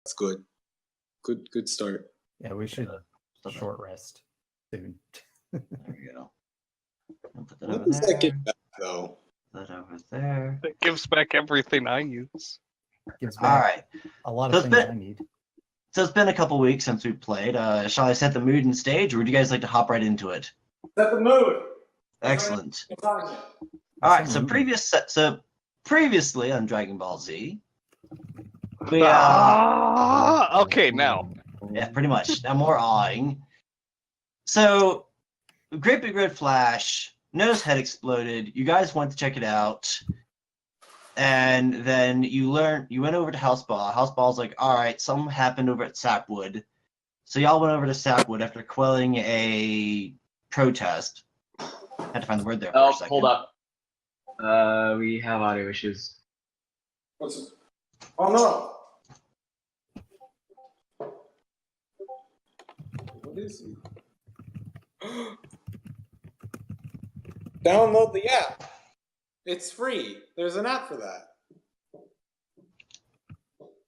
That's good. Good start. Yeah, we should short rest soon. There we go. I'll put that When over does that there. get back, though? Put that over there. It gives back everything I use. Gives All back right. a lot So of it's things been- I need. So it's been a couple weeks since we played. Shall I set the mood and stage, or would you guys like to hop right into it? Set the mood. Excellent. All All right. Set So the mood. previously on Dragon Ball Z, we Okay, now. yeah, pretty much. Now more awing. So, Great Big Red Flash, Noah's head exploded. You guys went to check it out. And then you went over to Houseball. Houseball's like, all right, something happened over at Sapwood. So y'all went over to Sapwood after quelling a protest. Had to find the word there for a Oh, second. hold up. We have audio issues. What's it? Oh no! What is it? Download the app. It's free. There's an app for that.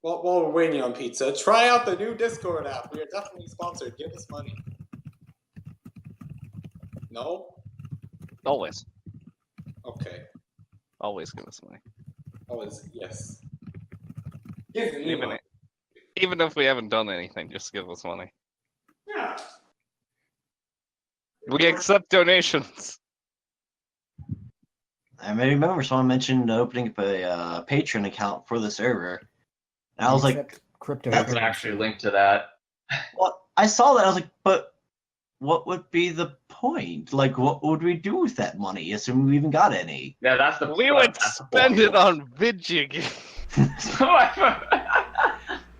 Well, while we're waiting on pizza, try out the new Discord app. We are definitely sponsored. Give us money. No? Always. Okay. Always give us money. Always, yes. Give me Even money. Even if we haven't done anything, just give us money. Yeah. We accept donations. I may remember someone mentioned opening up a Patreon account for the server. And I was like, Except crypto. That's actually linked to that. well, I saw that. I was like, but what would be the point? Like, what would we do with that money? Assuming we even got any. Yeah, that's the. We would that's the spend it point. on video games.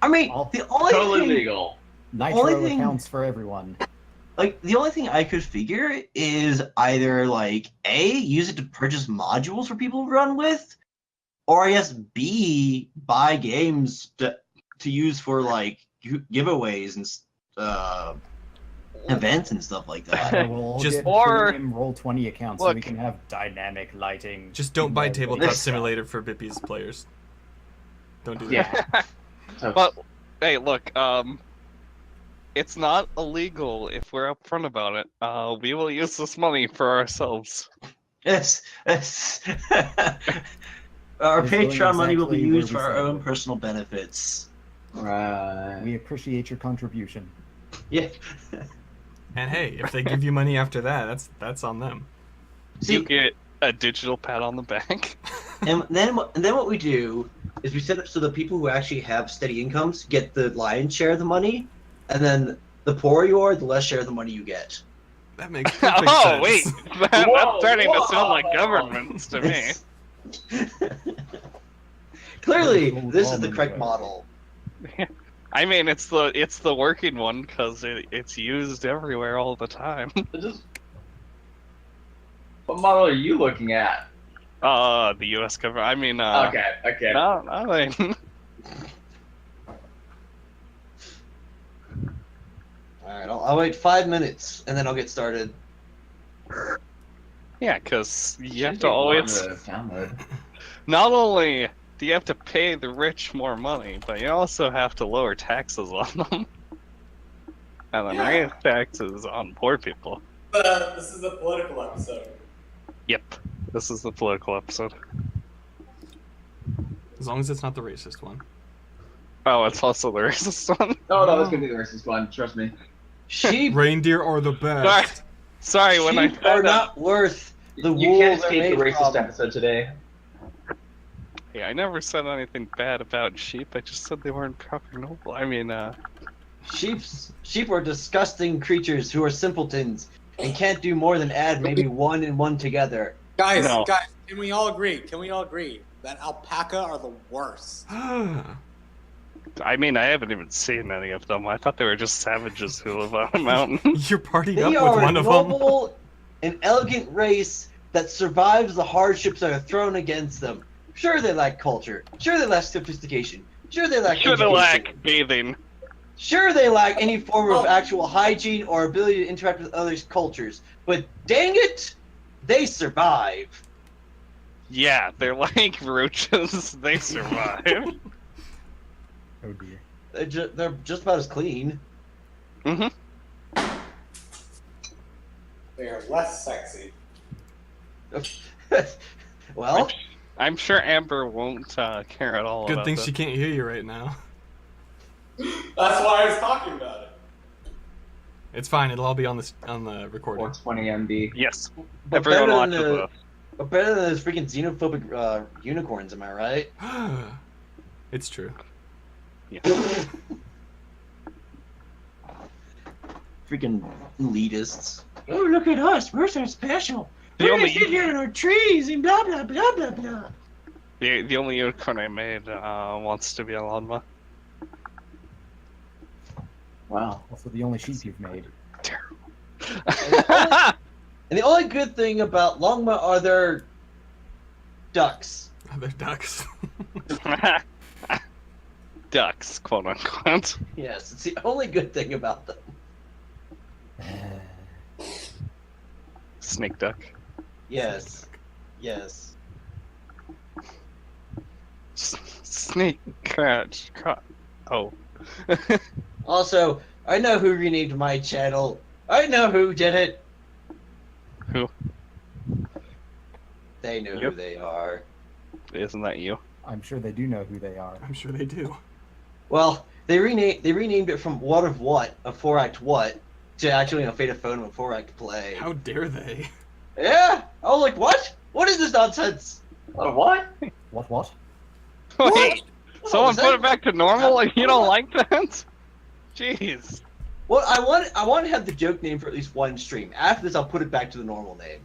I mean, the only Totally thing, legal. Nitro only thing- accounts for everyone. like, the only thing I could figure is either like A, use it to purchase modules for people to run with, or I guess B, buy games to use for like giveaways and events and stuff like that. We'll Just- get or- premium Roll20 accounts so we Look. can have dynamic lighting. Just don't buy Yeah, Tabletop this- Simulator for Bippy's players. Don't do that. Yeah. So, But hey, look, it's not illegal if we're upfront about it. We will use this money for ourselves. Yes. Our It's going Patreon money will be exactly where used we for our said it own would. personal benefits. right. We appreciate your contribution. Yeah. And hey, if they give you money after that, that's on them. See, You get a digital pat on the back. and then what we do is we set up so the people who actually have steady incomes get the lion's share of the money, and then the poorer you are, the less share of the money you get. That makes perfect Oh sense. wait, Whoa, that's starting to sound like whoa. governments to me. Clearly, Full this is the common correct way. model. I mean, it's the working one because it's used everywhere all the time. What model are you looking at? The U.S. government. I mean, Okay. no, nothing. All right, I'll wait 5 minutes and then I'll get started. Yeah, because you have Should to take longer always. to download. Not only do you have to pay the rich more money, but you also have to lower taxes on them. And then raise taxes on poor people. This is a political episode. Yep, this is the political episode. As long as it's not the racist one. Oh, it's also the racist one. No, that's gonna be the racist one. Trust me. Sheep, Reindeer are the best. Sorry, when I sheep said are that, not worth the You wool can't they're escape the made racist from. episode today. yeah, I never said anything bad about sheep. I just said they weren't proper noble. I mean, Sheep are disgusting creatures who are simpletons and can't do more than add maybe one and one together. Guys, No. can we all agree? Can we all agree that alpaca are the worst? I mean, I haven't even seen any of them. I thought they were just savages who live on a mountain. You're partied They up with are one a of them. noble and elegant race that survives the hardships that are thrown against them. Sure, they lack culture. Sure, they lack sophistication. Sure, they lack Should have education. lacked bathing. Sure, they lack any form of actual hygiene or ability to interact with others' cultures. But dang it, they survive. Yeah, they're like roaches. They survive. Oh dear. They're just about as clean. Mm-hmm. They are less sexy. Well, I'm sure Amber won't care at all Good about thing this. she can't hear you right now. That's why I was talking about it. It's fine. It'll all be on the recording. 420 MB. Yes. but Everyone better watches than this. but better than those freaking xenophobic unicorns, am I right? It's true. Yeah. Freaking elitists. Oh, look at us. We're so special. The We're only- gonna sit here in our trees and blah, blah, blah, blah, blah. The only unicorn I made wants to be a llama. Wow. Also, the only sheep you've made. And the only good thing about Longma are their ducks. They're ducks. Ducks, quote unquote. Yes, it's the only good thing about them. Snake duck. Yes. Yes. Snake catch. Oh. Also, I know who renamed my channel. I know who did it. Who? They know who Yep. they are. Isn't that you? I'm sure they do know who they are. I'm sure they do. Well, they renamed it from What of What, a 4-act what, to actually a Fate of Foenum, a 4-act play. How dare they? Yeah! I was like, what? What is this nonsense? What? What? Wait, someone was put that? it back to normal and you don't like that? Jeez. Well, I want to have the joke name for at least one stream. After this, I'll put it back to the normal name.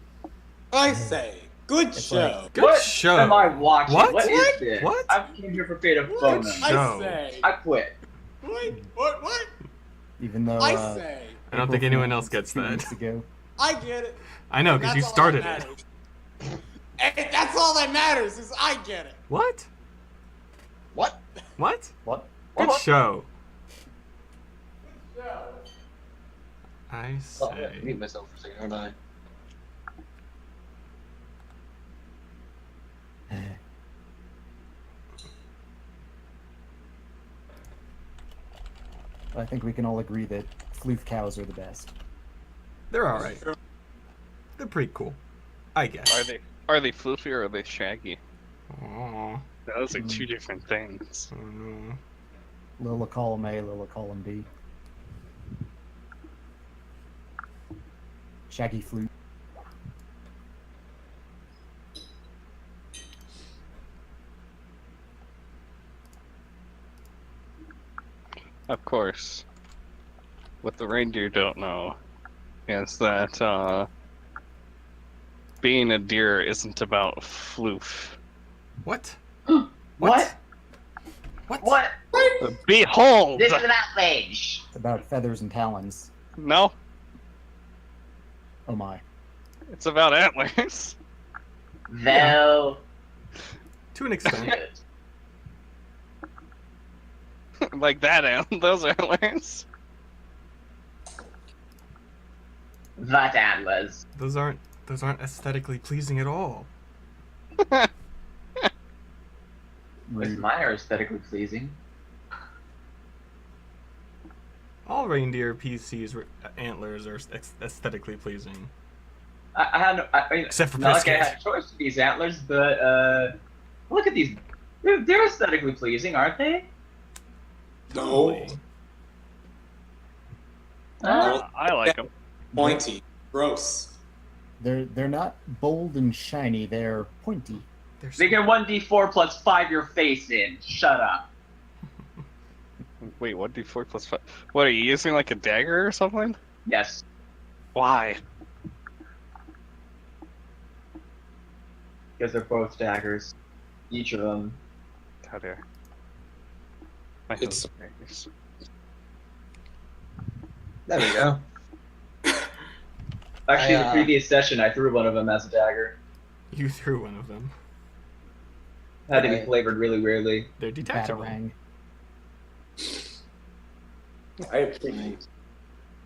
I say, good It's show. Good What show. am I watching? What? What is this? What? I came here for Fate of What? Foenum. I Show. say. I quit. What? Even though I say. I don't think anyone else April gets Fool's 2 that. weeks ago. I get it. I know, because you That's all started that it. matters. Hey, that's all that matters is I get it. What? What? What? What? Good show. Good show. I Oh, I say. mute myself for a second, aren't I? I think we can all agree that floof cows are the best. They're alright. They're pretty cool. I guess. Are they floofy or are they shaggy? Aww. Those are two different things. Oh no. Lila column A, Lila column B. Shaggy flute. Of course. What the reindeer don't know is that being a deer isn't about floof. What? What? What? What? Behold! This is an outrage. It's about feathers and talons. No, Oh my. it's about antlers. Well, To an extent. Like that those antlers. that antlers. Those aren't aesthetically pleasing at all. At least Rude. mine are aesthetically pleasing. All reindeer PC's antlers are aesthetically pleasing. I had no, I mean, Except for not like I Brisket. had a choice with these antlers, but look at these. They're aesthetically pleasing, aren't they? No. I like them. Pointy. Gross. They're not bold and shiny, they're pointy. They're They get 1d4 plus 5 your face in. Shut up. Wait, 1d4 plus 5? What, are you using like a dagger or something? Yes. Why? Because they're both daggers. Each of them. How dare. My It's- husband. There we go. Actually, I, the previous session, I threw one of them as a dagger. You threw one of them. Had to be Right. flavored really weirdly. They're detachable. Batarang. I appreciate.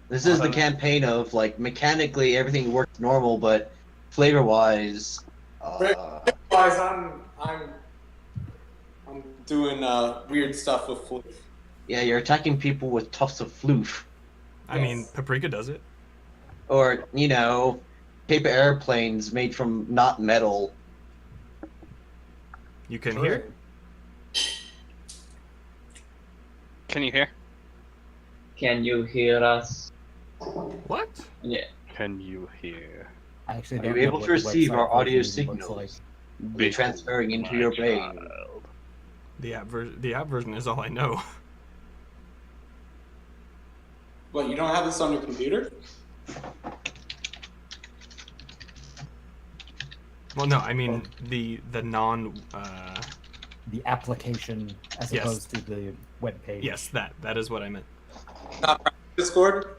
This is the campaign of, like, mechanically everything works normal, but flavor-wise, Guys, I'm doing weird stuff with floof. Yeah, you're attacking people with tufts of floof. I mean, Paprika does it. Or, you know, paper airplanes made from not metal. You can hear? Can you hear? Can you hear us? What? Yeah. Can you hear? I actually Are don't you know able what to the receive website our audio version looks signals? like. Be transferring into My your brain. child. The app version is all I know. What, you don't have this on your computer? Well, no, I mean the non. The application as Yes. opposed to the web page. Yes, that is what I meant. Not Discord?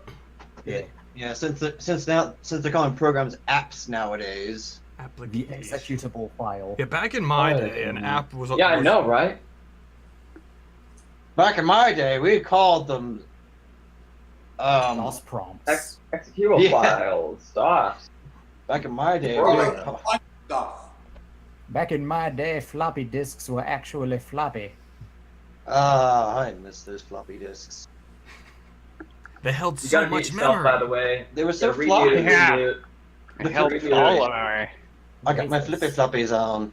Yeah. Yeah, since they're calling programs apps nowadays. The Application. executable file. Yeah, back in my Oh, day, an app was. Yeah, I was- know, right? Back in my day, we called them DOS prompts. Executable Yeah. files, stuff. back in my day, Or we like called, stuff. Back in my day, floppy disks were actually floppy. I miss those floppy disks. They held You so gotta mute much yourself, memory. by the way. They were so Gotta redo floppy. it, Yeah. redo it. It helped Really all good. of our. I got my flippy floppies on.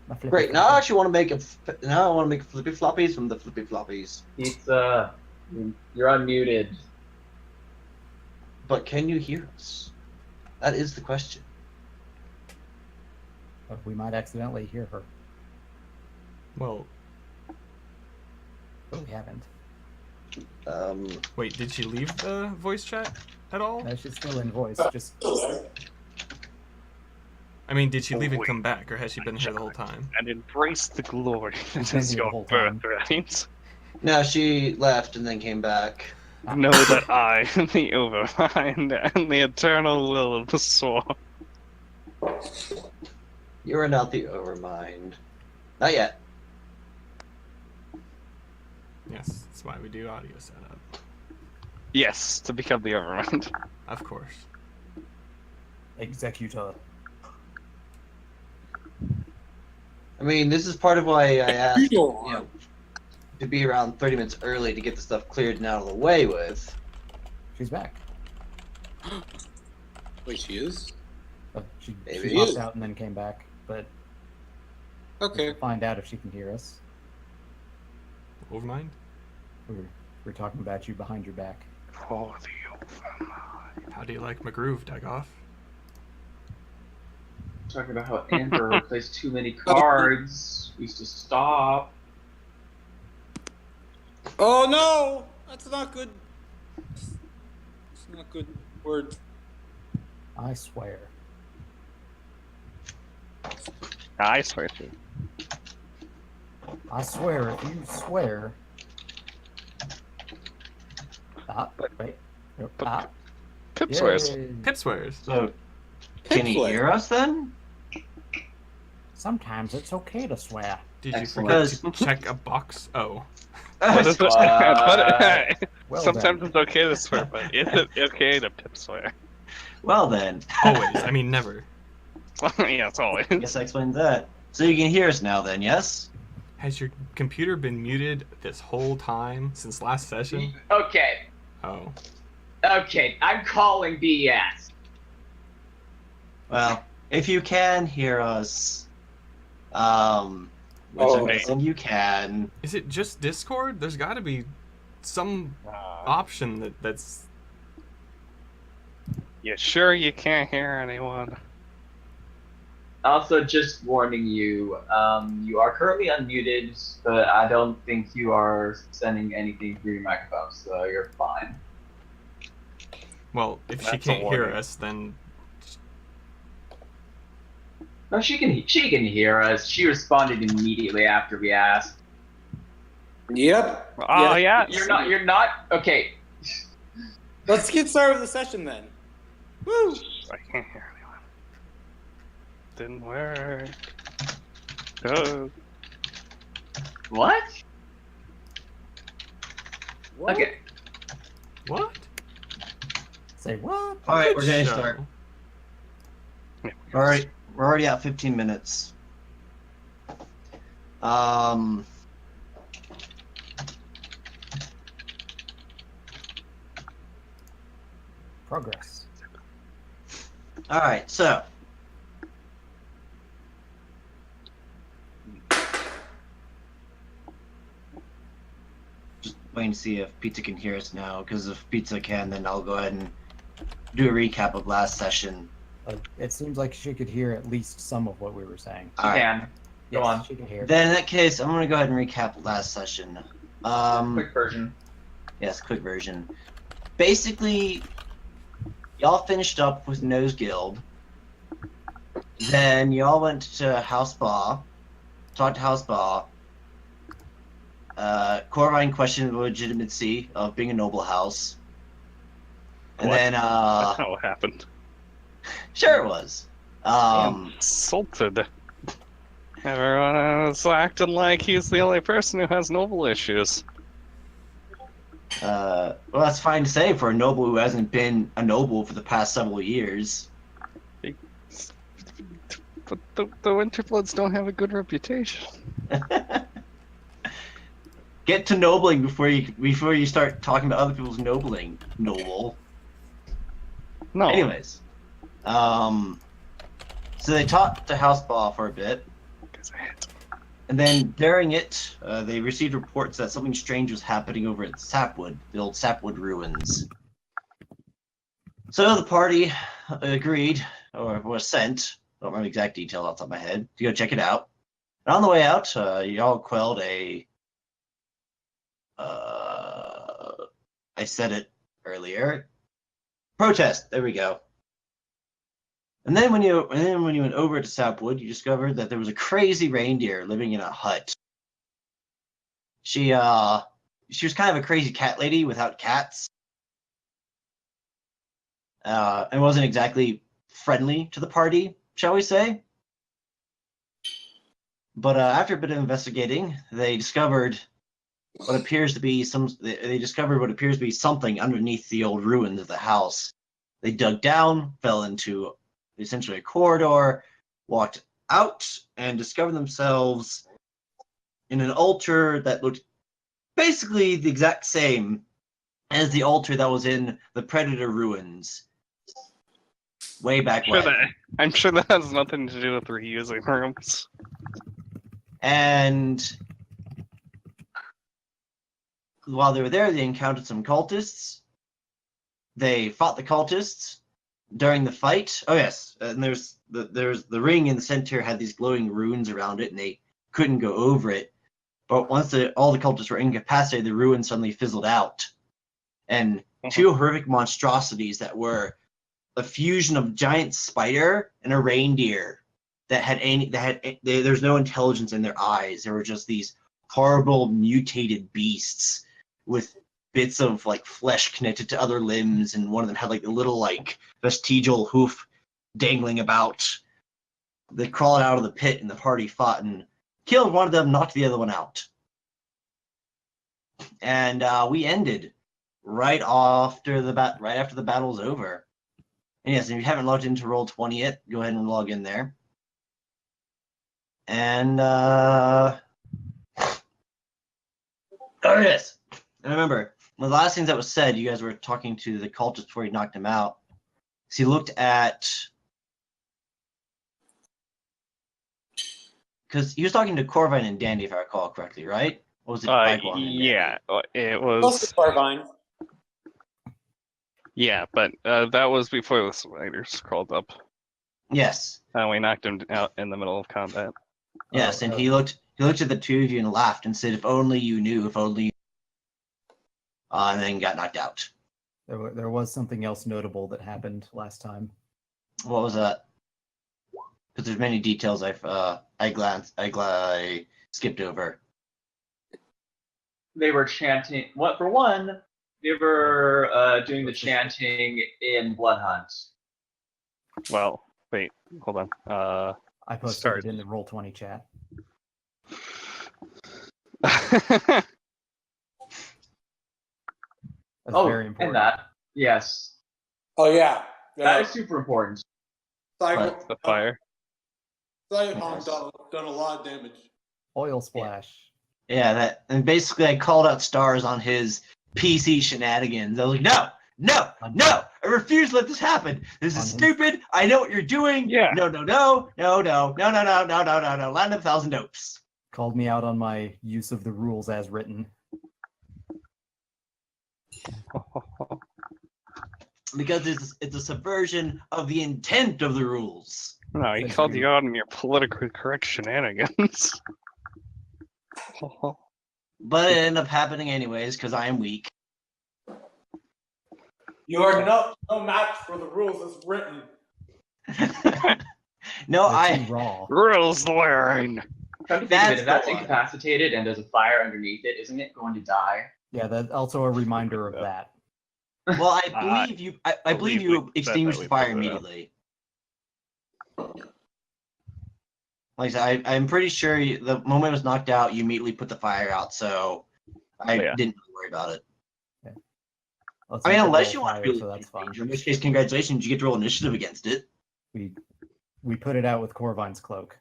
My flippy Great. Now I floppy. actually want to make now I want to make flippy floppies from the flippy floppies. Pizza, you're unmuted. But can you hear us? That is the question. But we might accidentally hear her. Well, But we haven't. wait, did she leave the voice chat at all? No, she's still in voice. Just I mean, did she leave and come back, or has she been here the whole time? And embrace the glory that been is here the your whole time. birthright. No, she left and then came back. Know that I am the Overmind and the eternal will of the soul. You are not the Overmind. Not yet. Yes, that's why we do audio setup. Yes, to become the Overmind. Of course. executor. I mean, this is part of why I asked, You you don't. know, to be around 30 minutes early to get the stuff cleared and out of the way with. She's back. Wait, she is? She Maybe. popped out and then came back, but Okay. we'll find out if she can hear us. Overmind? We're talking about you behind your back. For the Overmind. How do you like my groove, Dagoff? Talking about how Amber plays too many cards. We used to stop. Oh no! That's not good. It's not good word. I swear. I swear to. I swear, if you swear. Wait. Pip swears. Yay. Pip swears. So, can he Pipsway. hear us then? Sometimes it's okay to swear. Did you Excellent. forget to check a box? Oh. What is it? Well Sometimes then. it's okay to swear, but is it okay to pip swear? Well then. Always. I mean, never. Yeah, it's always. Guess that explains that. So you can hear us now then, yes? Has your computer been muted this whole time since last session? Okay, Oh. okay, I'm calling BS. Well, if you can hear us, which I'm guessing you can. Is it just Discord? There's got to be some option that's. You sure you can't hear anyone? Also, just warning you, you are currently unmuted, but I don't think you are sending anything through your microphone, so you're fine. Well, if she That's a can't hear warning. us, then. No, she can hear us. She responded immediately after we asked. Yep. Oh, yeah. You're not, okay. Let's get started with the session then. Woo! I can't hear anyone. Didn't work. Go. What? What? Okay. What? Say what? Alright, we're Good gonna show. start. Yeah. Alright, we're already at 15 minutes. Progress. All right, so just waiting to see if Pizza can hear us now. Because if Pizza can, then I'll go ahead and do a recap of last session. It seems like she could hear at least some of what we were saying. All right. Can. Go Yes, on. she could hear. Then in that case, I'm gonna go ahead and recap last session. Quick version. Yes, quick version. Basically, y'all finished up with Nose Guild. Then y'all went to House Ba, talked to House Ba. Corvine questioned the legitimacy of being a noble house. And What? then, That's not what happened. sure it was. I'm insulted. Everyone was acting like he's the only person who has noble issues. Well, that's fine to say for a noble who hasn't been a noble for the past several years. But the Winterbloods don't have a good reputation. Get to nobling before you start talking about other people's nobling. Noble. No. Anyways, so they talked to House Ba for a bit, and then during it, they received reports that something strange was happening over at Sapwood, the old Sapwood ruins. So the party agreed, or was sent, I don't remember the exact details off the top of my head, to go check it out. And on the way out, y'all quelled a, I said it earlier, protest. There we go. And then when you went over to Sapwood, you discovered that there was a crazy reindeer living in a hut. She was kind of a crazy cat lady without cats, and wasn't exactly friendly to the party, shall we say? But after a bit of investigating, they discovered what appears to be something underneath the old ruins of the house. They dug down, fell into essentially a corridor, walked out, and discovered themselves in an altar that looked basically the exact same as the altar that was in the Predator ruins way back when. I'm sure that has nothing to do with reusing rooms. And while they were there, they encountered some cultists. They fought the cultists during the fight. Oh yes, and there's the ring in the center had these glowing runes around it, and they couldn't go over it. But once all the cultists were incapacitated, the ruins suddenly fizzled out, and two horrific monstrosities that were a fusion of giant spider and a reindeer there's no intelligence in their eyes. They were just these horrible mutated beasts with bits of like flesh connected to other limbs, and one of them had like a little like vestigial hoof dangling about. They crawled out of the pit, and the party fought and killed one of them, knocked the other one out. And we ended right after the battle was over. And yes, if you haven't logged into Roll20 yet, go ahead and log in there. And oh yes, and remember, one of the last things that was said, you guys were talking to the cultist before you knocked him out. So he looked at, because he was talking to Corvine and Dandy, if I recall correctly, right? Or was it Yeah, it Close was. to Carvine. Yeah, but that was before the spiders crawled up. Yes. And we knocked him out in the middle of combat. Yes, and he looked at the two of you and laughed and said, "If only you knew, if only you..." And then got knocked out. There was something else notable that happened last time. What was that? Because there's many details I skipped over. They were chanting. What for one? They were doing the chanting in Bloodhunt. Well, wait, hold on. I posted Start. it in the Roll20 chat. That's very important. And that. Yes. Oh yeah. That is super important. The fire. Cyberpunk done a lot of damage. Oil splash. Yeah, and basically I called out stars on his PC shenanigans. I was like, No, no, I refuse to let this happen. This is stupid. I know what you're doing. Yeah. No. Land of 1,000 Dopes. Called me out on my use of the rules as written. Because it's a subversion of the intent of the rules. No, he called you out on your politically correct shenanigans. But it ended up happening anyways, because I am weak. You are no match for the rules as written. No, They're too raw. Rules learn. Come to think of That's it, if that's the one. incapacitated and there's a fire underneath it, isn't it going to die? Yeah, that's also a reminder of that. Well, I believe you. I believe you we extinguished said the that we fire put it out. immediately. Like I said, I'm pretty sure the moment it was knocked out, you immediately put the fire out. So I Yeah. didn't really worry about it. Let's I mean, make it unless roll you want to fire, be so that's fun. in which case, congratulations, you get to roll initiative against it. We put it out with Corvine's cloak.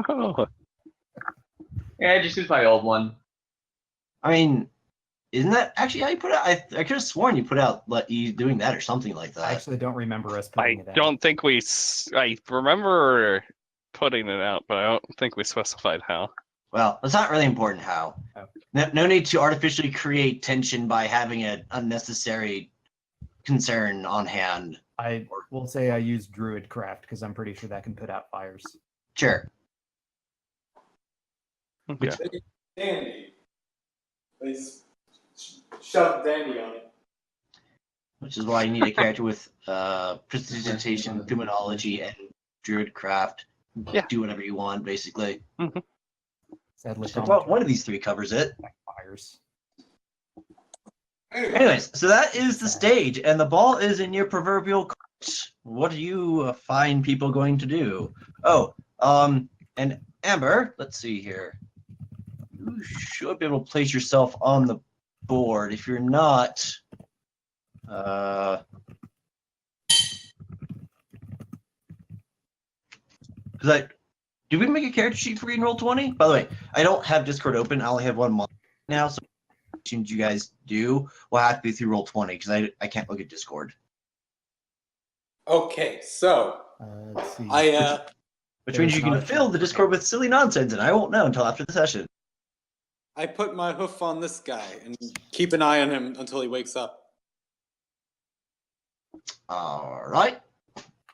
Oh, Yeah, just use my old one. I mean, isn't that actually how you put it? I could have sworn you put out you doing that or something like I that. actually don't remember us I putting it out. don't think I remember putting it out, but I don't think we specified how. Well, it's not really important how. Oh. No need to artificially create tension by having an unnecessary concern on hand. I will say I use Druidcraft because I'm pretty sure that can put out fires. Sure. Okay. Dandy. Please shove Dandy on it. Which is why you need a character with prestidigitation, demonology, and druidcraft. Yeah. Do whatever you want, basically. Sadly, So, well, one of these three covers it. fires. Anyways, so that is the stage, and the ball is in your proverbial court. What are you fine people going to do? Oh, and Amber, let's see here. You should be able to place yourself on the board. If you're not, did we make a character sheet for you in Roll20? By the way, I don't have Discord open. I only have one mod now, so you guys do will have to be through Roll20 because I can't look at Discord. Okay, so Let's see. Which means you can fill the Discord with silly nonsense, and I won't know until after the session. I put my hoof on this guy and keep an eye on him until he wakes up. All right.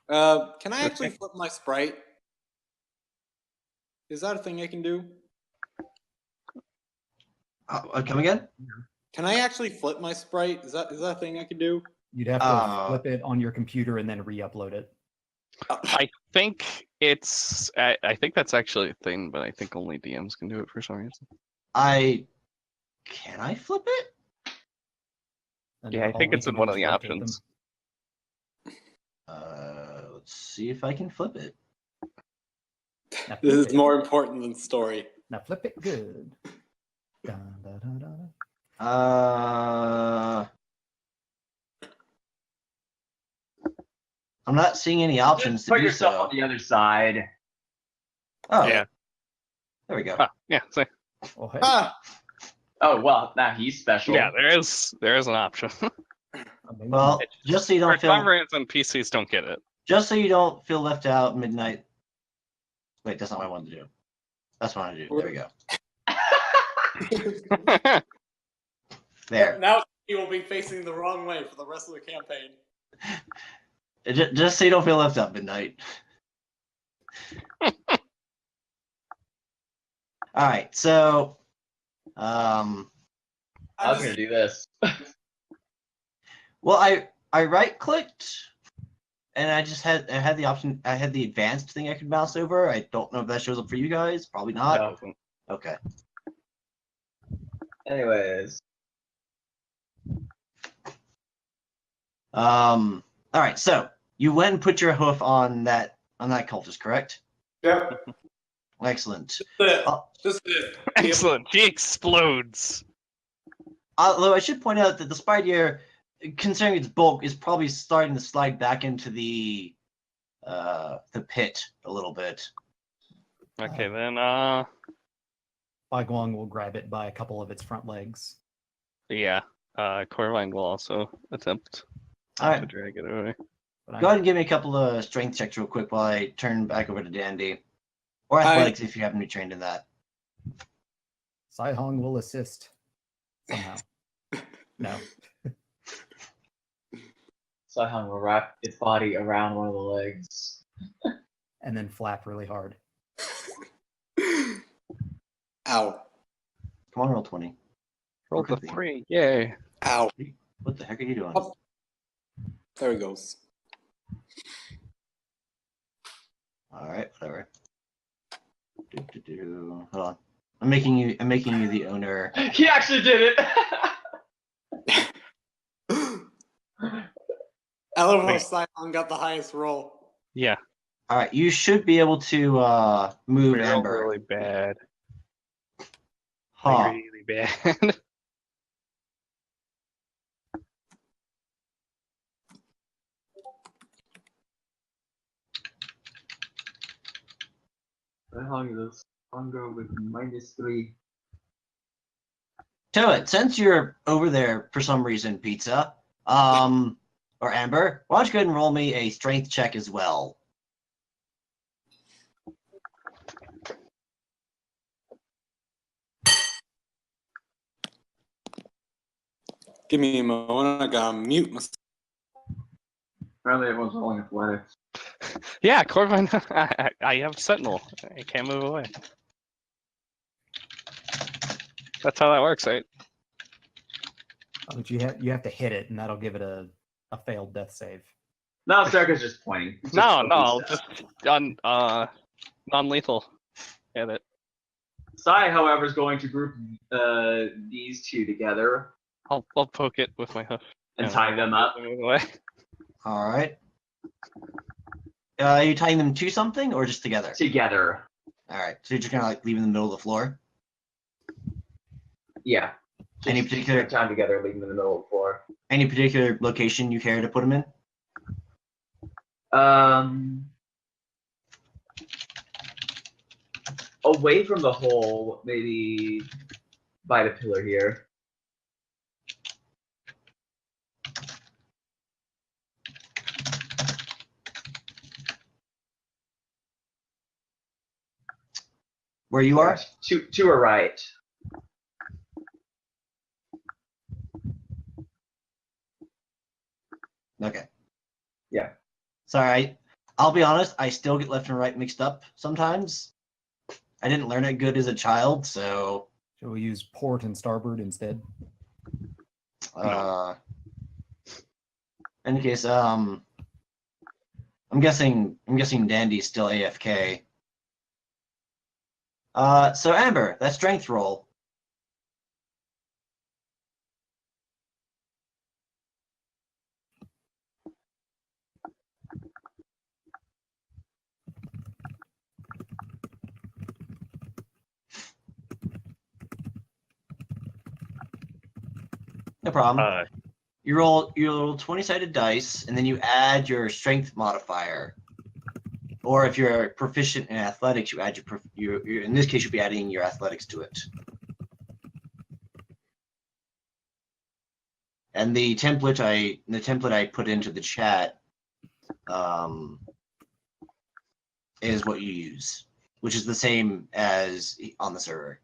Can I actually flip my sprite? Is that a thing I can do? Come again? Can I actually flip my sprite? Is that a thing I can do? You'd have to flip it on your computer and then re-upload it. I think it's. I think that's actually a thing, but I think only DMs can do it for some reason. Can I flip it? And Yeah, I all think we it's can in do one of is the rotate them. options. Let's see if I can flip it. Now This flip is it. more important than story. Now flip it good. Dun, dun, dun, dun. I'm not seeing any options Just to put do yourself so. on the other side. Oh, Yeah. There we go. Ah, yeah. So, Oh, hey. Ah! Oh well, now he's special. yeah, there is an option. Amazing. Well, just so you For don't some feel reason, PCs don't get it. left out midnight. Wait, that's not what I wanted to do. That's what I wanted to do. There we go. There. Now he will be facing the wrong way for the rest of the campaign. Just so you don't feel left out midnight. All right, so I was gonna do this. well, I right clicked, and I had the option. I had the advanced thing I could mouse over. I don't know if that shows up for you guys. Probably not. No. Okay. Anyways, All right. So you went and put your hoof on that cultist, correct? Yep. Excellent. Just it. Excellent. She explodes. Although I should point out that the spider, considering its bulk, is probably starting to slide back into the pit a little bit. Okay, then. Baiguang will grab it by a couple of its front legs. Yeah. Corvine will also attempt to Alright. drag it away. But Go ahead and give me a couple of strength checks real quick while I turn back over to Dandy. Or athletics if you happen to be trained in that. Sai-Hong will assist somehow. No. Sai-Han will wrap its body around one of the legs. And then flap really hard. Ow. Come on, roll 20. Roll the 3. Yay. Ow. What the heck are you doing? Oh. There he goes. Alright, whatever. Hold on. I'm making you the owner. He actually did it! I love how Wait. Simon got the highest roll. Yeah. Alright, you should be able to move We rolled Amber. really bad. Huh. Really bad. Sai-Han is stronger with -3. To it, since you're over there for some reason, Pizza, or Amber, why don't you go ahead and roll me a strength check as well? Give me a moment. I gotta mute myself. Apparently everyone's rolling athletics. Yeah, Corvine. I have Sentinel. I can't move away. That's how that works, right? But you have to hit it, and that'll give it a failed death save. Now Sarka's just pointing. He's No, just no, I'll focused. just non-lethal. Get it. Sai, however, is going to group these two together I'll poke it with my hoof. and tie them up Move away. Alright. Are you tying them to something or just together? together. Alright, so you're just kind of like leaving in the middle of the floor? Yeah. Any Just particular- time together, leaving them in the middle of the floor. Any particular location you care to put them in? Away from the hole, maybe by the pillar here. Where you are? To a right. Okay. Yeah. Sorry, I'll be honest, I still get left and right mixed up sometimes. I didn't learn it good as a child, so Shall we use port and starboard instead? in any case, I'm guessing Dandy's still AFK. So Amber, that strength roll. No problem. You roll 20-sided dice, and then you add your strength modifier. Or if you're proficient in athletics, you add your in this case you'll be adding your athletics to it. And the template I put into the chat is what you use, which is the same as on the server.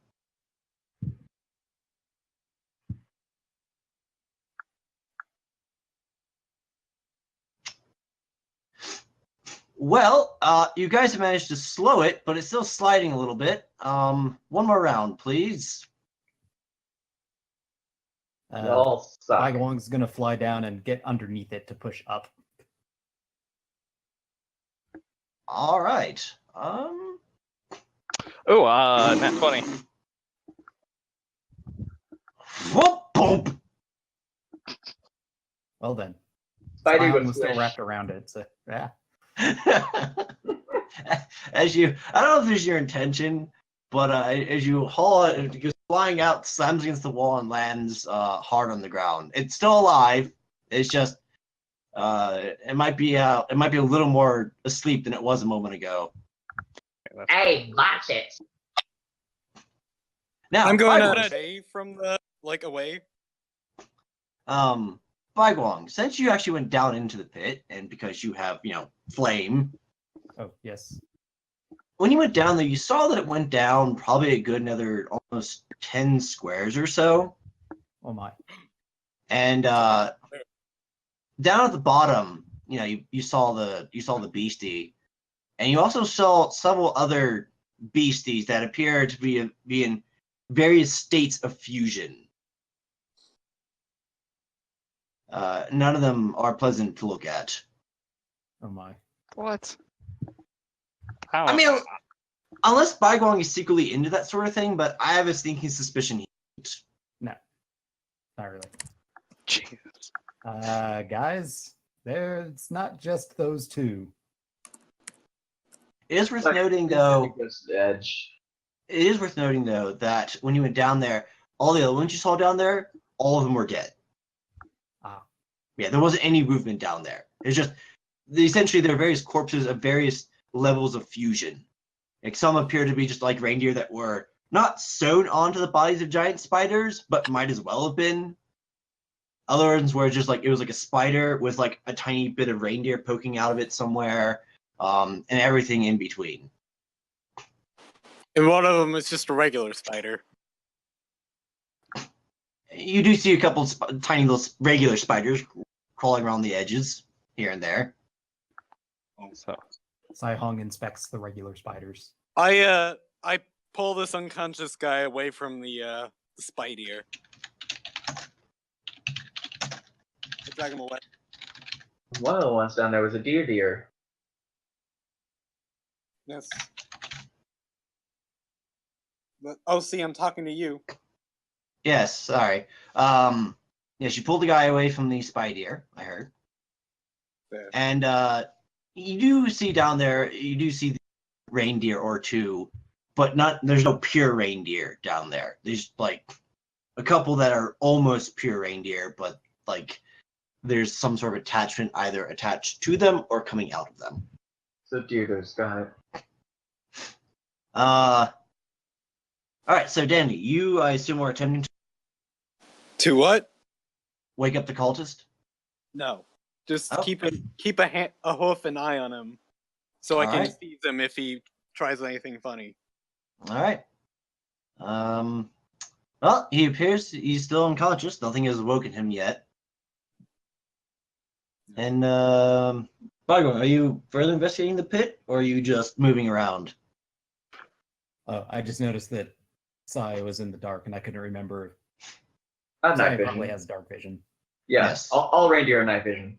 Well, you guys have managed to slow it, but it's still sliding a little bit. One more round, please. They all suck. Wagwong's gonna fly down and get underneath it to push up. All right. Oh, nat 20. Whoop, boom. Well then. Spidey Spion would was still squish. wrapped around it, so yeah. I don't know if this is your intention, but as you haul it, it goes flying out, slams against the wall, and lands hard on the ground. It's still alive. It's just it might be a little more asleep than it was a moment ago. Hey, watch it. Now I'm going Firewatch. away from the away. Baiguang, since you actually went down into the pit, and because you have, flame, Oh, yes. when you went down there, you saw that it went down probably a good another almost 10 squares or so. Oh, my. And down at the bottom, you saw the beastie, and you also saw several other beasties that appear to be in various states of fusion. None of them are pleasant to look at. Oh, my. What? I mean, unless Baiguang is secretly into that sort of thing, but I have a sneaking suspicion he isn't. No. Not really. Jesus. Guys, it's not just those two. It is worth Like, noting, it's though. goes to the edge. It is worth noting, though, that when you went down there, all the other ones you saw down there, all of them were dead. Ah. Yeah, there wasn't any movement down there. It's just essentially there are various corpses of various levels of fusion. Like some appear to be just like reindeer that were not sewn onto the bodies of giant spiders, but might as well have been. Other ones were just like it was like a spider with like a tiny bit of reindeer poking out of it somewhere, and everything in between. And one of them is just a regular spider. You do see a couple tiny little regular spiders crawling around the edges here and there. So, Sai-Hung inspects the regular spiders. I pull this unconscious guy away from the spider. I drag him away. One of the ones down there was a deer. Yes. But, oh, see, I'm talking to you. Yes, sorry. Yes, you pulled the guy away from the spider, I heard. There. And you do see down there, you do see the reindeer or two, but there's no pure reindeer down there. There's like a couple that are almost pure reindeer, but like there's some sort of attachment either attached to them or coming out of them. So deers, got it. All right, so Dandy, you I assume are attempting to what? wake up the cultist? No. Just Oh. keep a hoof and eye on him, so I can Alright. seize him if he tries anything funny. All right. Well, he appears he's still unconscious. Nothing has awoken him yet. And Baiguang, are you further investigating the pit, or are you just moving around? I just noticed that Sai was in the dark, and I couldn't remember. Night Sai vision. probably has dark vision. Yeah, Yes. all reindeer are night vision.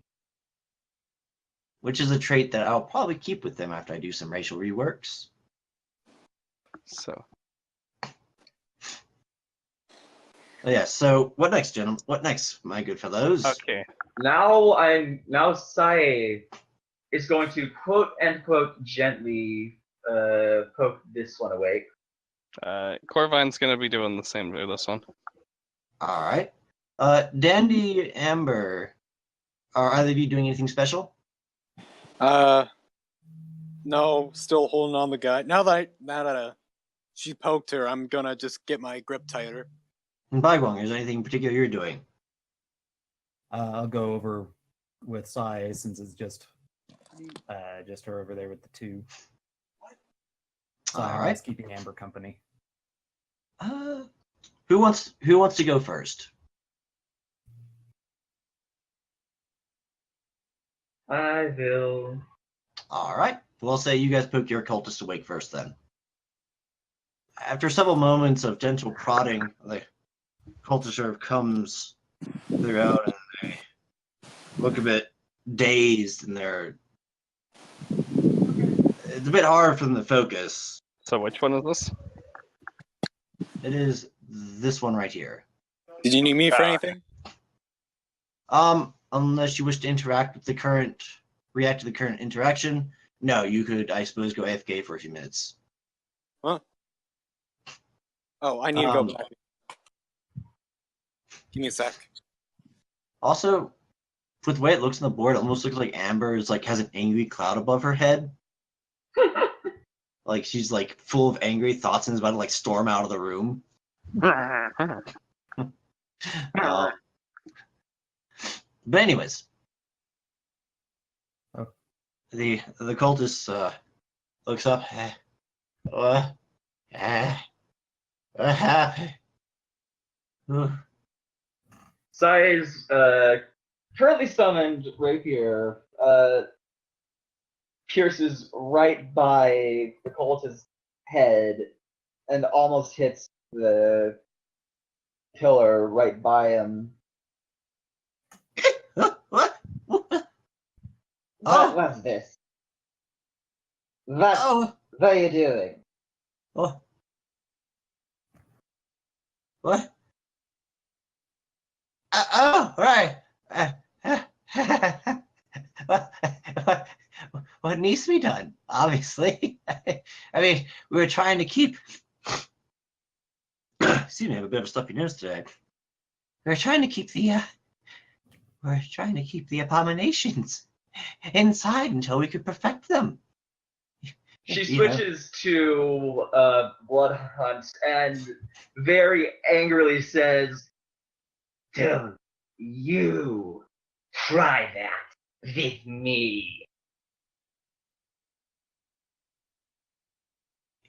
Which is a trait that I'll probably keep with them after I do some racial reworks. so Yeah. So what next, gentlemen? What next, my good fellows? okay. Now Sae is going to quote unquote gently poke this one awake. Corvine's gonna be doing the same with this one. All right. Dandy, Amber, are either of you doing anything special? No, still holding on the guy. Now that she poked her, I'm gonna just get my grip tighter. And Baiguang, is there anything in particular you're doing? I'll go over with Sai since it's just her over there with the two. Sai All right. is keeping Amber company. Who wants to go first? I will. All right. We'll say you guys poke your cultist awake first then. After several moments of gentle prodding, the cultist sort of comes throughout and they look a bit dazed and it's a bit hard for them to focus. So which one is this? It is this one right here. Did you need me for anything? Unless you wish to react to the current interaction, no, you could, I suppose, go AFK for a few minutes. Huh? Oh, I need to go Um, back. Give me a sec. Also, with the way it looks on the board, it almost looks like Amber is has an angry cloud above her head. Like she's full of angry thoughts and is about to storm out of the room. But anyways, Oh. the cultist looks up. What happened? Sai's currently summoned rapier pierces right by the cultist's head and almost hits the pillar right by him. What? What Oh. was this? What Oh. are you doing? Oh. What? Oh, right. What needs to be done? Obviously. I mean, we were trying to keep. Excuse me, I have a bit of a stuffy nose today. We were trying to keep the. We're trying to keep the abominations inside until we could perfect them. She You know. switches to Blood Hunt and very angrily says, "Don't you try that with me."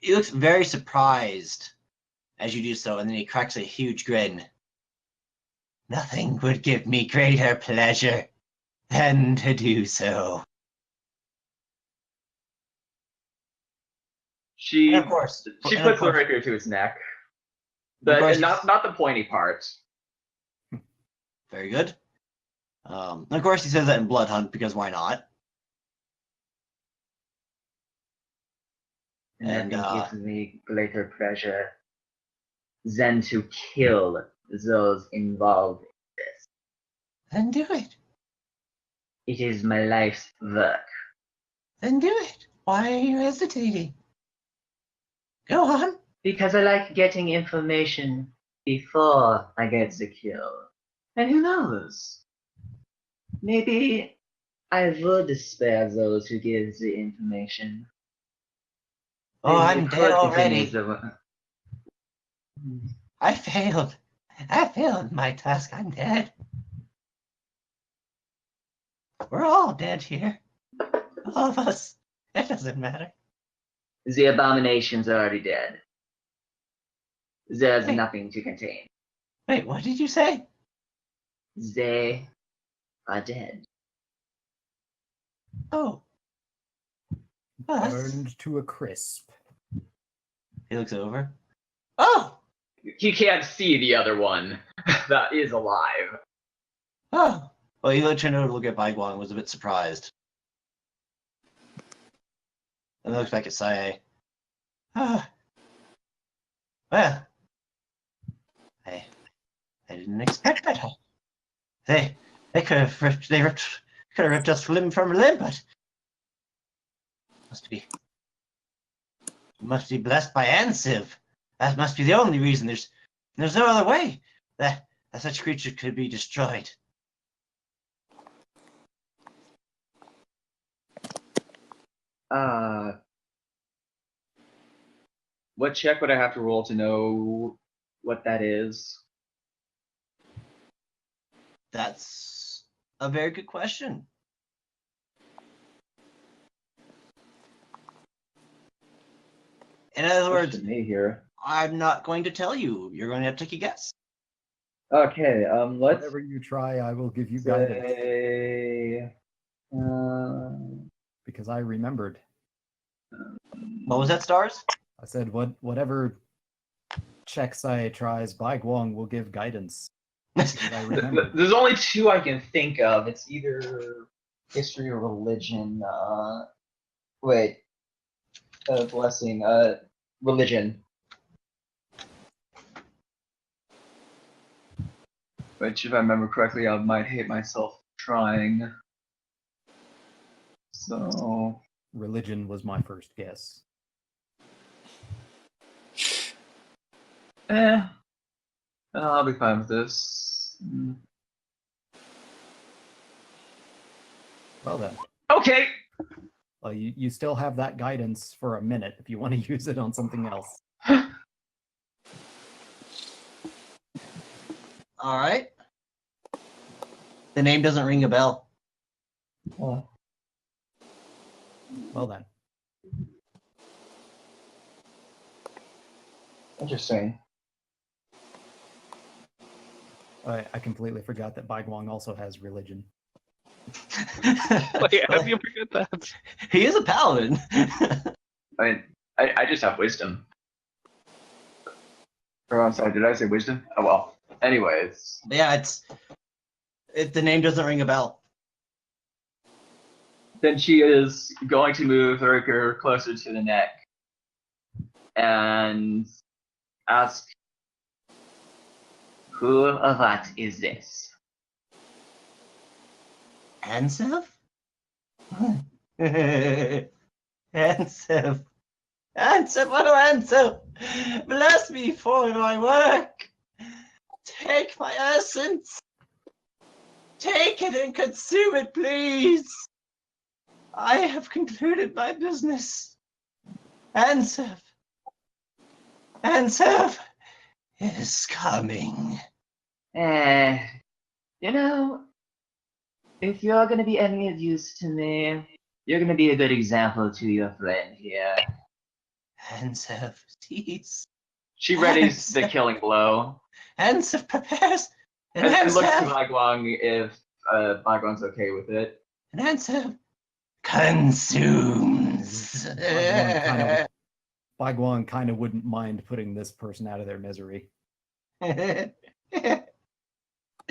He looks very surprised as you do so, and then he cracks a huge grin. Nothing would give me greater pleasure than to do so. She And of course, she and of puts the course- rapier to his neck. Of course- And not the pointy part. Very good. And of course, he says that in Blood Hunt because why not? And, Nothing gives me greater pleasure than to kill those involved. Then do it. It is my life's work. Then do it. Why are you hesitating? Go on. Because I like getting information before I get the kill. And who knows? Maybe I would spare those who give the information. Oh, Maybe I'm it dead could already. continue the- I failed. I failed my task. I'm dead. We're all dead here. All of us. It doesn't matter. The abominations are already dead. There's Wait. nothing to contain. Wait, what did you say? They are dead. Oh. Well, that's- Burned to a crisp. He looks over. Oh! He can't see the other one that is alive. Oh! Well, he turned over to look at Baiguang and was a bit surprised. And looks back at Sae. Ah. Well. I didn't expect that. They could have ripped us limb from limb, but must be blessed by Ansiv. That must be the only reason. There's no other way that such creature could be destroyed. What check would I have to roll to know what that is? That's a very good question. In other words, To me here. I'm not going to tell you. You're going to have to take a guess. Okay, let's Whatever you try, I will give you guidance. say. Because I remembered. What was that, Stars? I said whatever checks I tries, Baiguang will give guidance. Because I remembered. There's only two I can think of. It's either history or religion. Blessing. Religion. Which, if I remember correctly, I might hate myself trying. So. Religion was my first guess. I'll be fine with this. Well then. Okay! Well, you still have that guidance for a minute if you want to use it on something else. All right. The name doesn't ring a bell. Well then. Interesting. I completely forgot that Baiguang also has religion. Wait, how do you forget that? He is a paladin. I mean, I just have wisdom. Or I'm sorry, did I say wisdom? Oh well. Anyways, Yeah, the name doesn't ring a bell. then she is going to move Urker closer to the neck and ask, "Who or what is this?" Ansef? Ansef. Ansef, what do Ansef? Bless me for my work. Take my essence. Take it and consume it, please. I have concluded my business. Ansef. Ansef is coming. You know, if you're gonna be any of use to me, you're gonna be a good example to your friend here. Ansef sees. She readies the killing blow Ansef prepares. And and looks to Ansef. Bagwang if Bagwang's okay with it. And Ansef consumes. Baiguang kind of wouldn't mind putting this person out of their misery.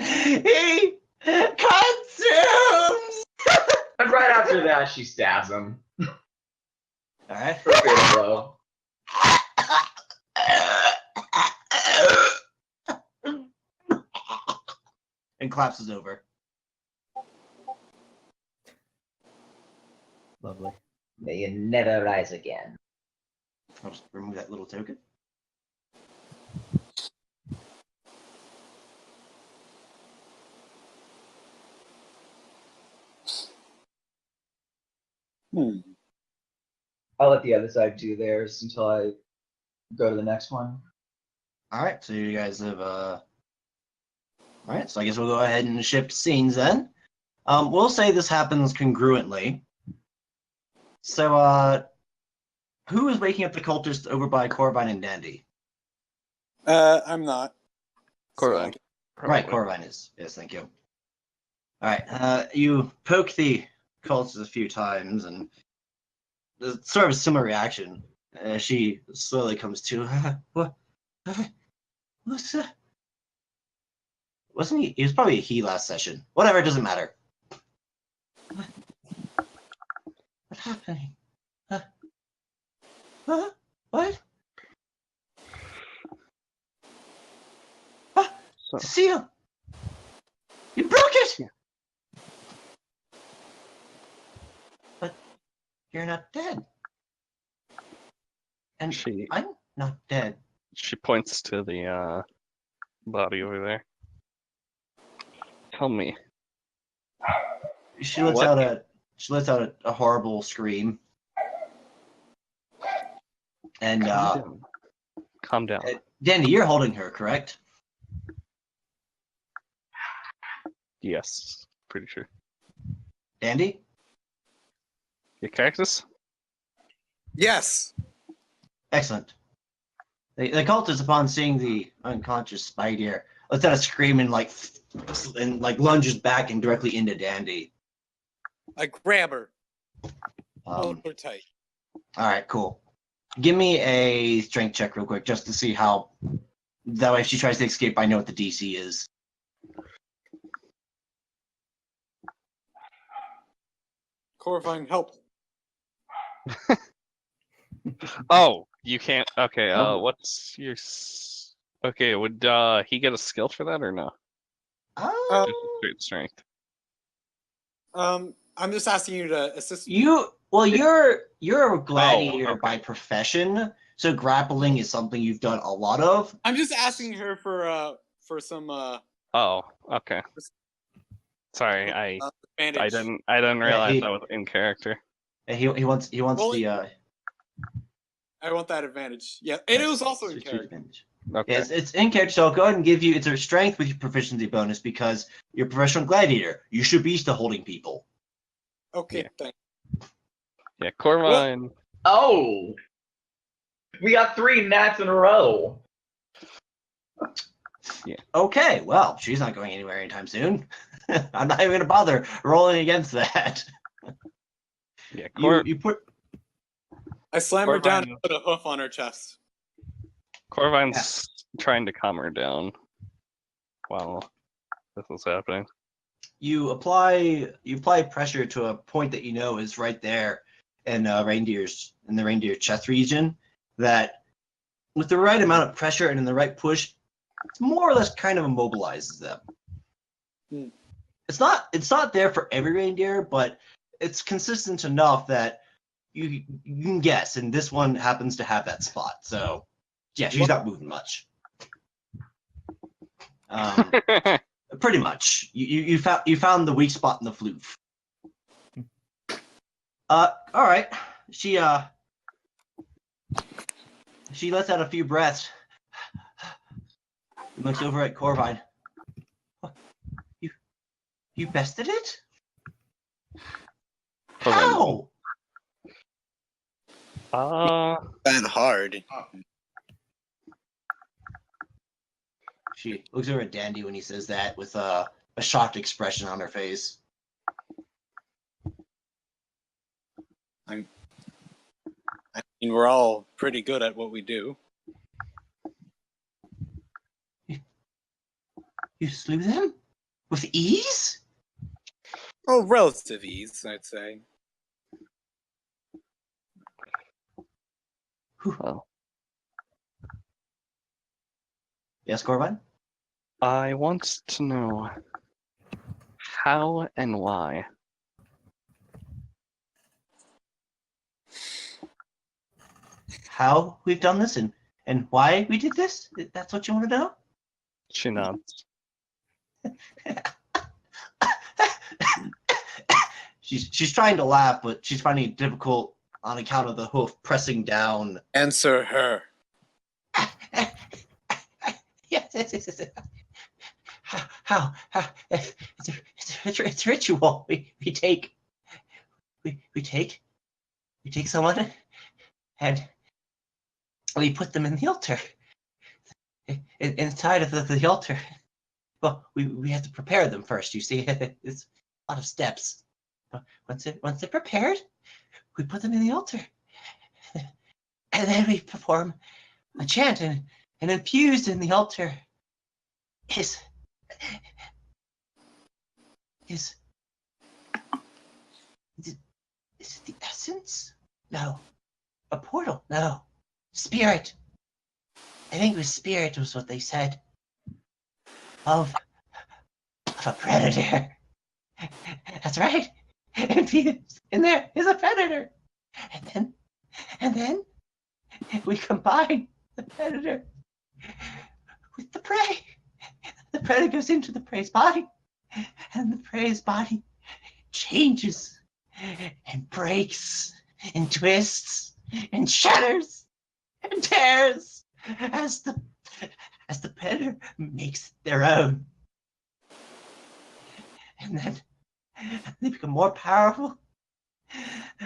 He consumes. And right after that, she stabs him All right. for a fatal blow. And collapses over. Lovely. May you never rise again. I'll just remove that little token. I'll let the other side do theirs until I go to the next one. All right, so you guys have all right, so I guess we'll go ahead and shift scenes then. We'll say this happens congruently. So who is waking up the cultists over by Corvine and Dandy? I'm not. Corvine. Right, Corvine is. Yes, thank you. All right, you poke the cultist a few times, and there's sort of a similar reaction. She slowly comes to. What's that? Wasn't he? He was probably a he last session. Whatever, it doesn't matter. What's happening? What? So, Seal! You broke it! Yeah. But you're not dead. And she I'm not dead. she points to the body over there. Tell me, She lets What? out a horrible scream. And calm down. Danny, you're holding her, correct? Yes, pretty sure. Dandy? Your cactus? Yes. Excellent. The cultist, upon seeing the unconscious spider, lets out a scream and lunges back and directly into Dandy. I grab her. Hold Um, her tight. all right, cool. Give me a strength check real quick, just to see how. That way, if she tries to escape, I know what the DC is. Corvine, help. Oh, you can't. Okay. Nope. What's your? Okay. Would he get a skill for that or no? Oh. Just a straight strength. I'm just asking you to assist me. You're a gladiator okay. by profession, so grappling is something you've done a lot of. I'm just asking her for some Oh, okay. Sorry, I advantage. I didn't realize he- that was in character. And he wants Well, the I want that advantage. Yeah, and it was also in huge character. advantage. Okay. Yes, it's in character, so I'll go ahead and give you it's a strength with your proficiency bonus because you're a professional gladiator. You should be used to holding people. Okay, Yeah. thank Yeah, Corvine. Oh! We got 3 nats in a row. Okay, well, she's not going anywhere anytime soon. I'm not even gonna bother rolling against that. Yeah, You put I slam her down Corvine- and put a hoof on her chest. Corvine's trying to calm her down while this is happening. you apply pressure to a point that you know is right there in the reindeer chest region. That with the right amount of pressure and in the right push, it's more or less kind of immobilizes them. Hmm. It's not there for every reindeer, but it's consistent enough that you can guess, and this one happens to have that spot. So yeah, she's not moving much. Pretty much. You found the weak spot in the floof. All right. She lets out a few breaths. And looks over at Corvine. You bested it? Corvine. How? That hard. She looks over at Dandy when he says that with a shocked expression on her face. I mean, we're all pretty good at what we do. You slew them? With ease? Oh, relative ease, I'd say. Well, Yes, Corvine? I want to know how and why. How we've done this and why we did this? That's what you want to know? She nods. She's trying to laugh, but she's finding it difficult on account of the hoof pressing down. Answer her. Yes. How? It's a ritual. We take someone and we put them in the altar. Inside of the altar. Well, we have to prepare them first. You see, it's a lot of steps. But once they're prepared, we put them in the altar, and then we perform a chant, and infused in the altar is it the essence? No. A portal? No. Spirit. I think it was spirit was what they said. Of a predator. That's right. Infused in there is a predator. And then we combine the predator with the prey. The predator goes into the prey's body, and the prey's body changes and breaks and twists and shatters and tears as the predator makes their own. And then they become more powerful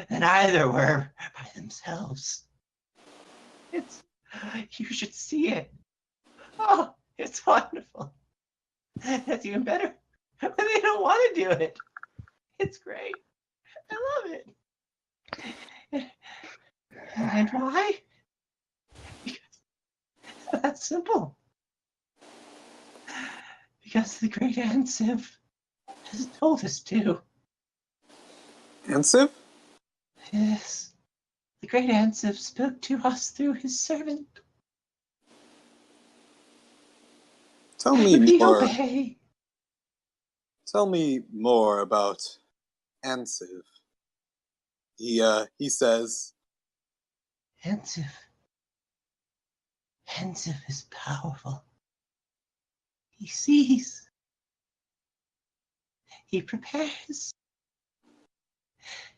than either were by themselves. You should see it. Oh, it's wonderful. That's even better when they don't want to do it. It's great. I love it. And why? Because that's simple. Because the great Ansiv has told us to. Ansiv? Yes. The great Ansiv spoke to us through his servant. Tell me We more. obey. Tell me more about Ansiv. He says, Ansiv is powerful. He sees. He prepares.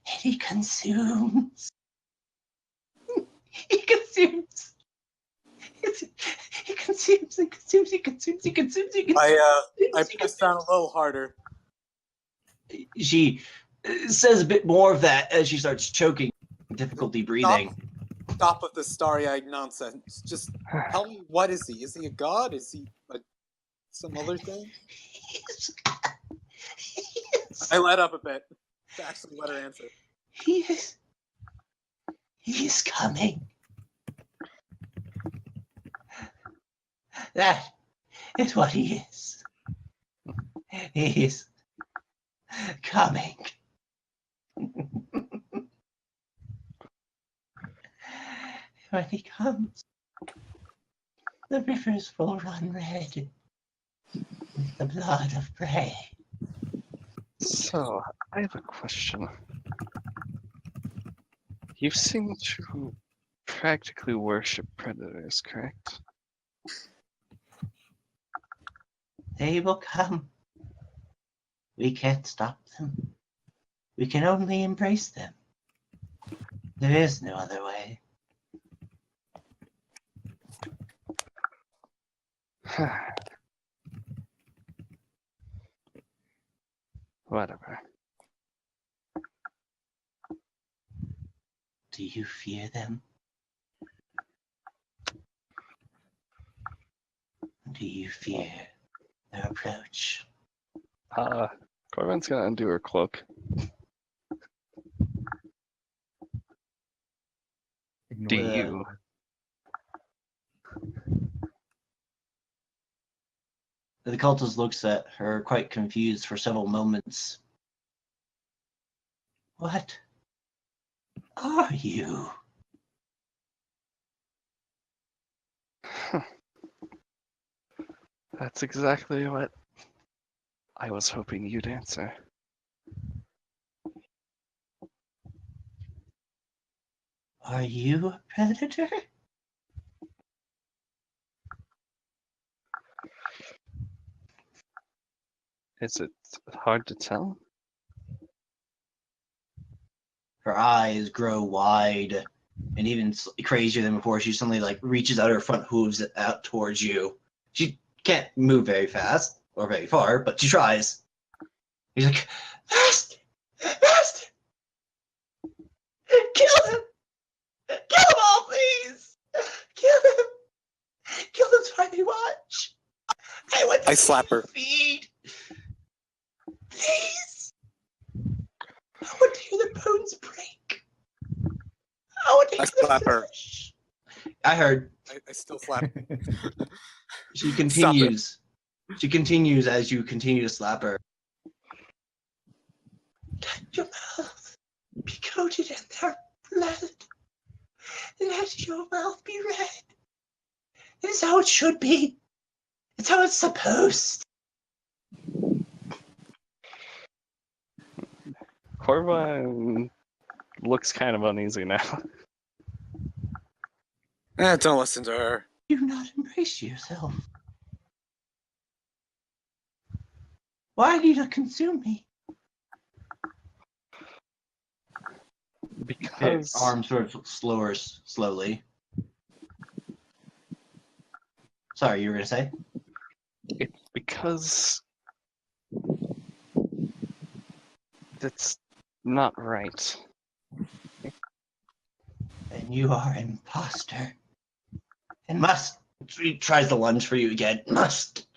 And he consumes. He consumes He consumes, he consumes, he consumes, he consumes, he consumes. I press down a little harder. She says a bit more of that as she starts choking, difficulty breathing. Stop with the starry-eyed nonsense. Just tell me, what is he? Is he a god? Is he some other thing? I let up a bit to actually let her answer. He is coming. That is what he is. He is coming. When he comes, the rivers will run red with the blood of prey. So, I have a question. You seem to practically worship predators, correct? They will come. We can't stop them. We can only embrace them. There is no other way. Whatever. Do you fear them? Do you fear their approach? Corvin's gonna undo her cloak. Ignore Do that. you? The cultist looks at her, quite confused for several moments. What are you? That's exactly what I was hoping you'd answer. Are you a predator? Is it hard to tell? Her eyes grow wide and even crazier than before. She suddenly reaches out her front hooves out towards you. She can't move very fast or very far, but she tries. He's like, Fast! Fast! Kill him! Kill them all, please! Kill him! Kill them so I may watch! I want to I slap her. feed! Please! I want to hear the bones break! I want to hear the slap her. flesh! I heard. I still slap. She continues. She continues as you continue to slap her. Let your mouth be coated in their blood. Let your mouth be red. This is how it should be. It's how it's supposed. Corvin looks kind of uneasy now. Don't listen to her. Do not embrace yourself. Why do you not consume me? Because Arm sort of slowly. Sorry, you were gonna say? because that's not right. And you are an imposter. And must. He tries to lunge for you again. Must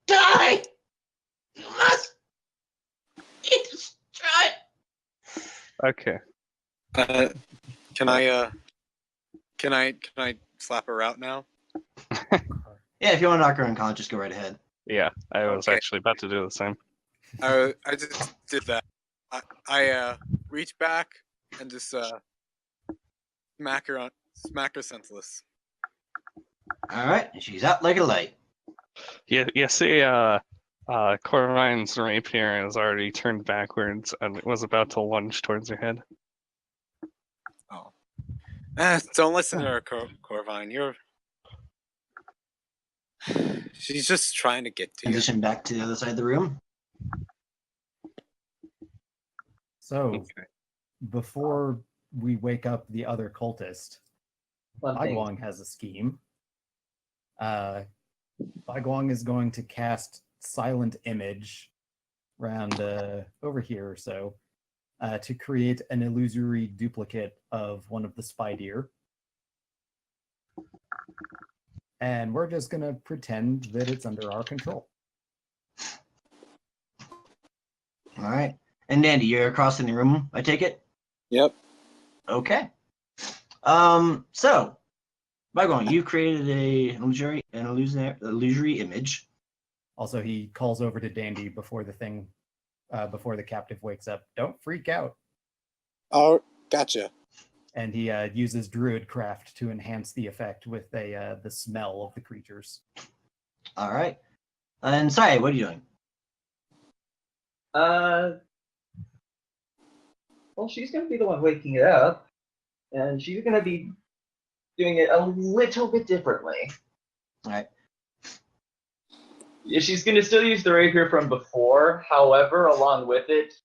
die. You must be destroyed. Okay. Can I slap her out now? Yeah, if you want to knock her unconscious, go right ahead. Yeah, I was Okay. actually about to do the same. I just did that. I reach back and just smack her senseless. All right, she's out like a light. Yeah, you see, Corvine's rapier is already turned backwards and it was about to lunge towards her head. Oh. Don't listen to her, Corvine. She's just trying to get to you. Transition back to the other side of the room. So, Okay. before we wake up the other cultist, One thing. Guang has a scheme. Bai Guang is going to cast Silent Image around over here or so to create an illusory duplicate of one of the spy deer. And we're just going to pretend that it's under our control. All right. And Nandy, you're across in the room, I take it? Yep. Okay. So, Bagong, you created an illusory image. Also, he calls over to Dandy before before the captive wakes up. Don't freak out. Oh, gotcha. And he uses Druidcraft to enhance the effect with the smell of the creatures. All right. And Sai, what are you doing? Well, she's gonna be the one waking it up, and she's gonna be doing it a little bit differently. All right. Yeah, she's gonna still use the rapier from before. However, along with it,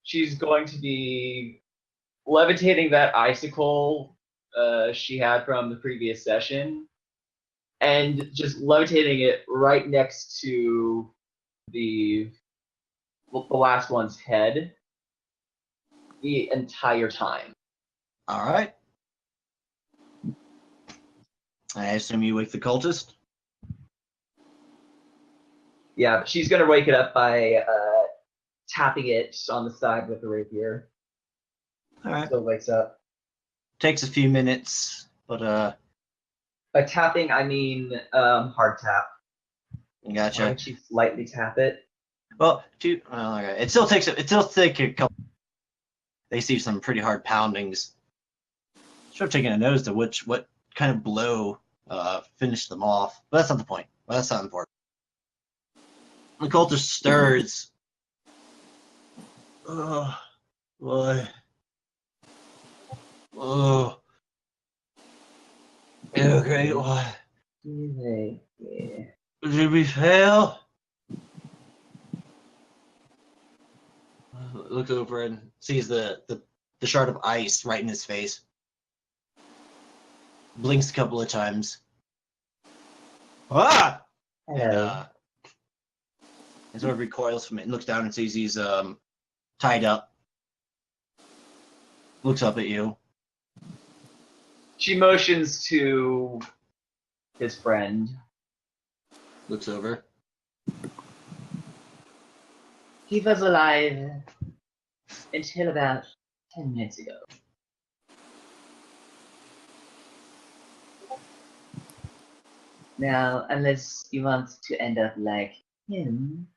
she's going to be levitating that icicle she had from the previous session, and just levitating it right next to the last one's head the entire time. All right. I assume you wake the cultist? Yeah, but she's gonna wake it up by tapping it on the side with the rapier. All right. So it wakes up. Takes a few minutes, but By tapping, I mean hard tap. Why gotcha. don't you lightly tap it? Well, okay. It still takes a couple. They see some pretty hard poundings. Should have taken a notice to what kind of blow finished them off. But that's not the point. Well, that's not important. The cultist stirs. Oh, boy. Oh. Okay, what? Yeah. Did we fail? Looks over and sees the shard of ice right in his face. Blinks a couple of times. Ah! Hello. And sort of recoils from it and looks down and sees he's tied up. Looks up at you. She motions to his friend. Looks over. He was alive until about 10 minutes ago. Now, unless you want to end up like him.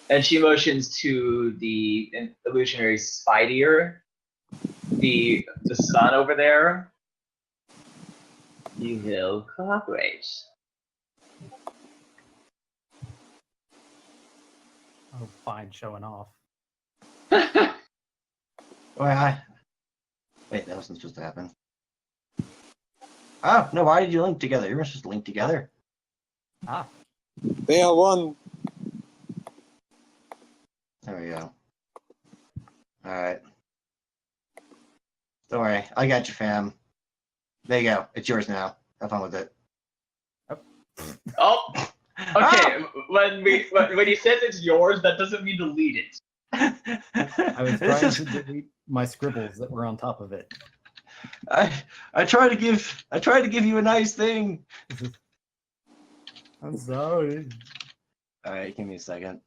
And she motions to the illusionary spider, the sun over there. You will cooperate. Oh, fine, showing off. Wait, that wasn't supposed to happen. Oh, no, why did you link together? You were supposed to link together. Ah, They are one. There we go. Alright. Don't worry, I got you, fam. There you go. It's yours now. Have fun with it. Oh, okay. When he says it's yours, that doesn't mean delete it. I was trying to delete my scribbles that were on top of it. I try to give you a nice thing. I'm sorry. Alright, give me a second.